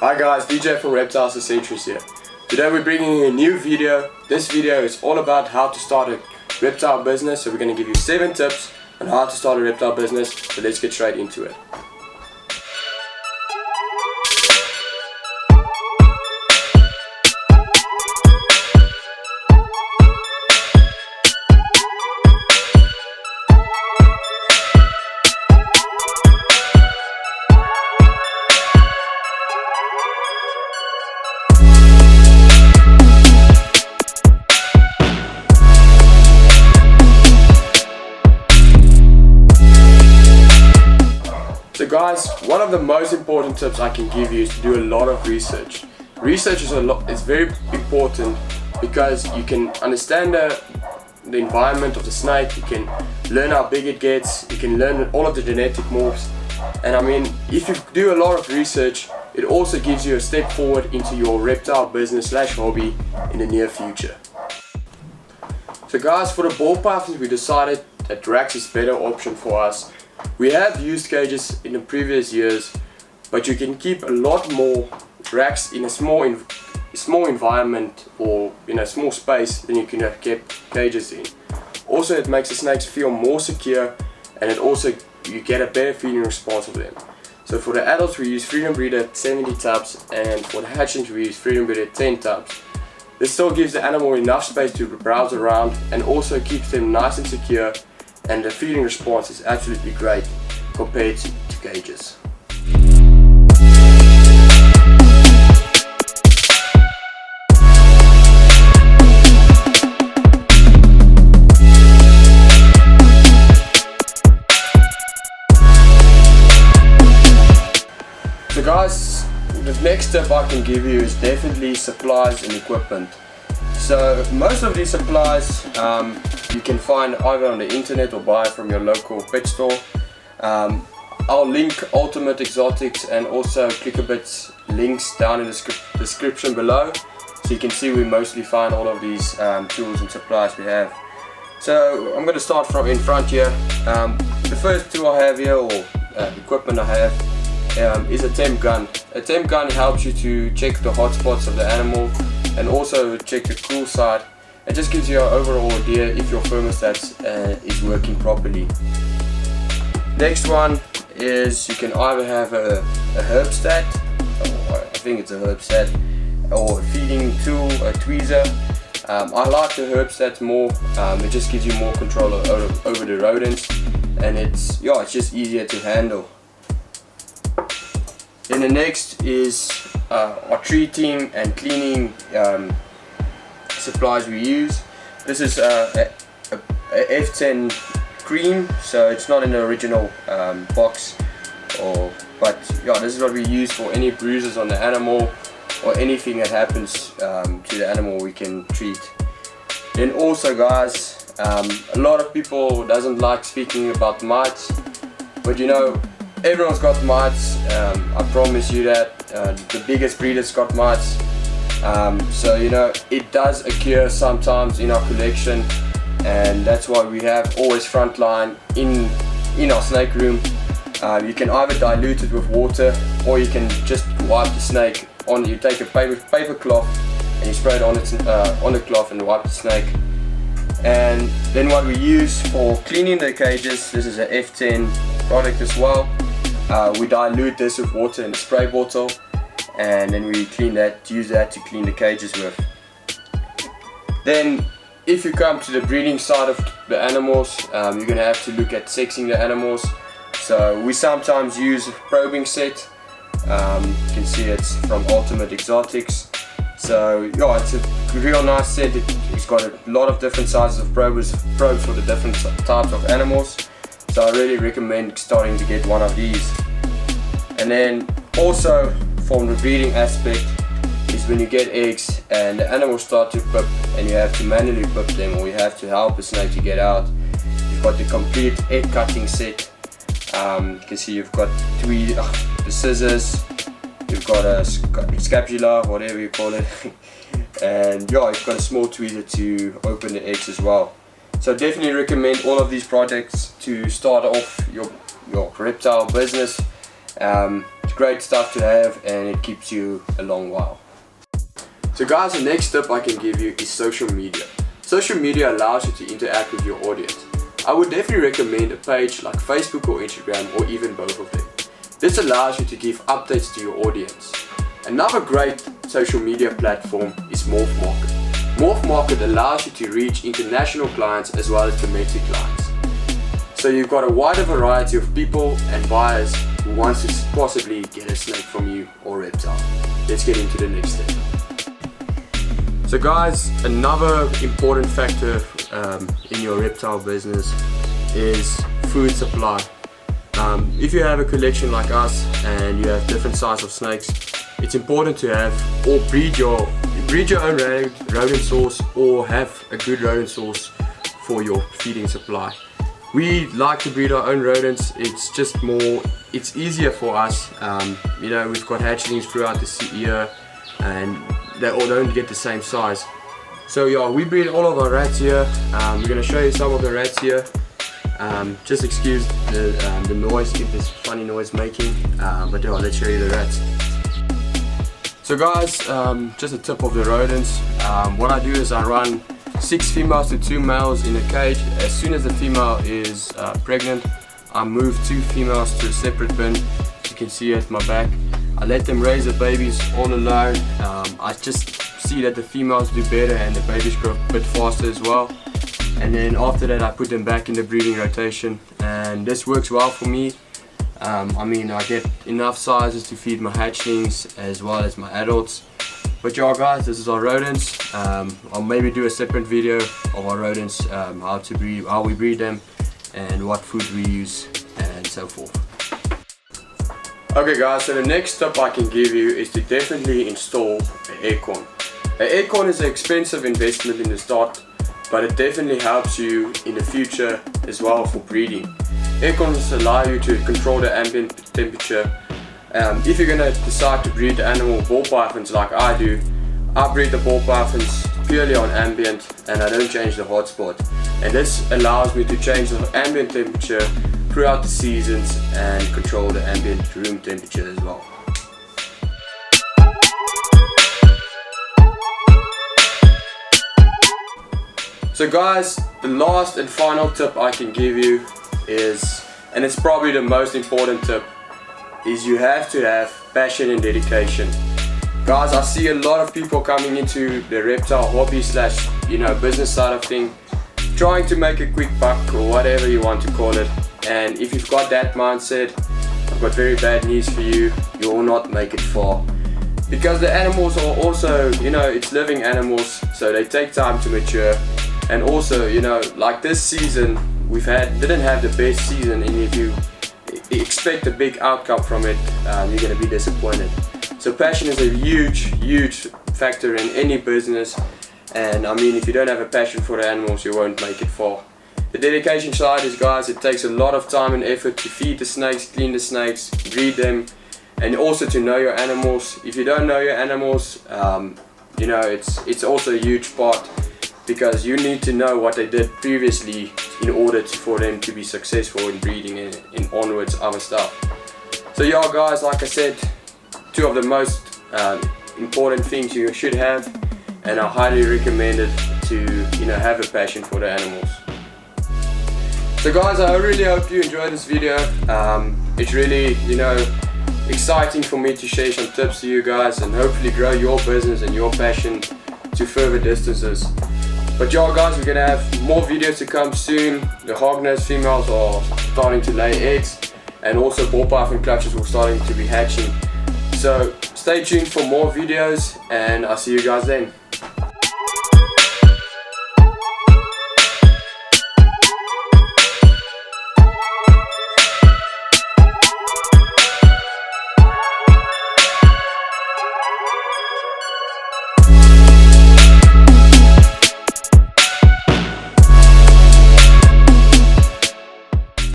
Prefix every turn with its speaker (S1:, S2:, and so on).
S1: Hi guys, DJ from Reptiles here. Today we're bringing you a new video. This video is all about how to start a reptile business. So we're going to give you 7 tips on how to start a reptile business. So let's get straight into it. So guys, one of the most important tips I can give you is to do a lot of research. Research is very important because you can understand the environment of the snake, you can learn how big it gets, you can learn all of the genetic morphs. And I mean, if you do a lot of research, it also gives you a step forward into your reptile business / hobby in the near future. So guys, for the ball pythons we decided that racks is a better option for us. We have used cages in the previous years, but you can keep a lot more racks in a small environment or in a small space than you can have kept cages in. Also, it makes the snakes feel more secure, and you get a better feeding response of them. So for the adults we use Freedom Breeder 70 tubs, and for the hatchlings we use Freedom Breeder 10 tubs. This still gives the animal enough space to browse around and also keeps them nice and secure, and the feeding response is absolutely great compared to cages. So guys, the next tip I can give you is definitely supplies and equipment. So most of these supplies you can find either on the internet or buy from your local pet store. I'll link Ultimate Exotics and also Clickabit's links down in the description below, so you can see we mostly find all of these tools and supplies we have. So I'm going to start from in front here. The first tool I have here, or equipment I have, is a temp gun. A temp gun helps you to check the hot spots of the animal and also check the cool side. It just gives you an overall idea if your thermostat is working properly. Next one is you can either have a herbstat, or I think it's a herbstat, or a feeding tool, a tweezer. I like the herbstat more. It just gives you more control over the rodents, and it's just easier to handle. Then the next is our treating and cleaning supplies we use. This is a F10 cream, so it's not in the original box, but this is what we use for any bruises on the animal or anything that happens to the animal we can treat. Then also guys, a lot of people doesn't like speaking about mites, but you know, everyone's got mites. I promise you that. The biggest breeders got mites. So you know, it does occur sometimes in our collection, and that's why we have always frontline in our snake room. You can either dilute it with water, or you can just wipe the snake on. You take a paper cloth and you spray it on the cloth and wipe the snake. And then what we use for cleaning the cages, this is a F10 product as well. We dilute this with water in a spray bottle, and then we use that to clean the cages with. Then if you come to the breeding side of the animals, you're going to have to look at sexing the animals. So we sometimes use a probing set. You can see it's from Ultimate Exotics. So yeah, it's a real nice set. It's got a lot of different sizes of probes for the different types of animals. So I really recommend starting to get one of these. And then also from the breeding aspect is when you get eggs and the animals start to pup and you have to manually pup them, or you have to help a snake to get out. You've got the complete egg cutting set. You can see you've got the scissors, you've got a scapula, whatever you call it, and yeah, you've got a small tweezer to open the eggs as well. So definitely recommend all of these products to start off your reptile business. It's great stuff to have, and it keeps you a long while. So guys, the next tip I can give you is social media. Social media allows you to interact with your audience. I would definitely recommend a page like Facebook or Instagram, or even both of them. This allows you to give updates to your audience. Another great social media platform is Morph Market. Morph Market allows you to reach international clients as well as domestic clients. So you've got a wider variety of people and buyers who wants to possibly get a snake from you or reptile. Let's get into the next step. So guys, another important factor in your reptile business is food supply. If you have a collection like us and you have different sizes of snakes, it's important to have or breed your own rodent source, or have a good rodent source for your feeding supply. We like to breed our own rodents. It's easier for us. You know, we've got hatchlings throughout the year and they all don't get the same size. So yeah, we breed all of our rats here. We're going to show you some of the rats here. Just excuse the noise, if there's funny noise making, but yeah, let's show you the rats. So guys, just a tip of the rodents. What I do is I run 6 females to 2 males in a cage. As soon as the female is pregnant, I move 2 females to a separate bin. As you can see at my back, I let them raise the babies all alone. I just see that the females do better and the babies grow a bit faster as well. And then after that I put them back in the breeding rotation, and this works well for me. I mean, I get enough sizes to feed my hatchlings as well as my adults. But yeah guys, this is our rodents. I'll maybe do a separate video of our rodents, how we breed them and what food we use and so forth. Okay guys, so the next tip I can give you is to definitely install an aircon. An aircon is an expensive investment in the start, but it definitely helps you in the future as well for breeding. Aircons allow you to control the ambient temperature. If you're going to decide to breed the animal ball pythons like I do, I breed the ball pythons purely on ambient and I don't change the hotspot. And this allows me to change the ambient temperature throughout the seasons and control the ambient room temperature as well. So guys, the last and final tip I can give you is, and it's probably the most important tip, is you have to have passion and dedication. Guys, I see a lot of people coming into the reptile hobby / business side of things, trying to make a quick buck or whatever you want to call it. And if you've got that mindset, I've got very bad news for you. You will not make it far. Because the animals are also, it's living animals, so they take time to mature. And also, like this season, didn't have the best season, and if you expect a big outcome from it, you're going to be disappointed. So passion is a huge factor in any business, and I mean, if you don't have a passion for the animals, you won't make it far. The dedication side is, guys, it takes a lot of time and effort to feed the snakes, clean the snakes, breed them, and also to know your animals. If you don't know your animals, it's also a huge part, because you need to know what they did previously in order for them to be successful in breeding and onwards other stuff. So yeah guys, like I said, 2 of the most important things you should have, and I highly recommend it to have a passion for the animals. So guys, I really hope you enjoyed this video. It's really exciting for me to share some tips to you guys and hopefully grow your business and your passion to further distances. But yeah guys, we're gonna have more videos to come soon. The hognose females are starting to lay eggs, and also ball python clutches are starting to be hatching. So stay tuned for more videos, and I'll see you guys then.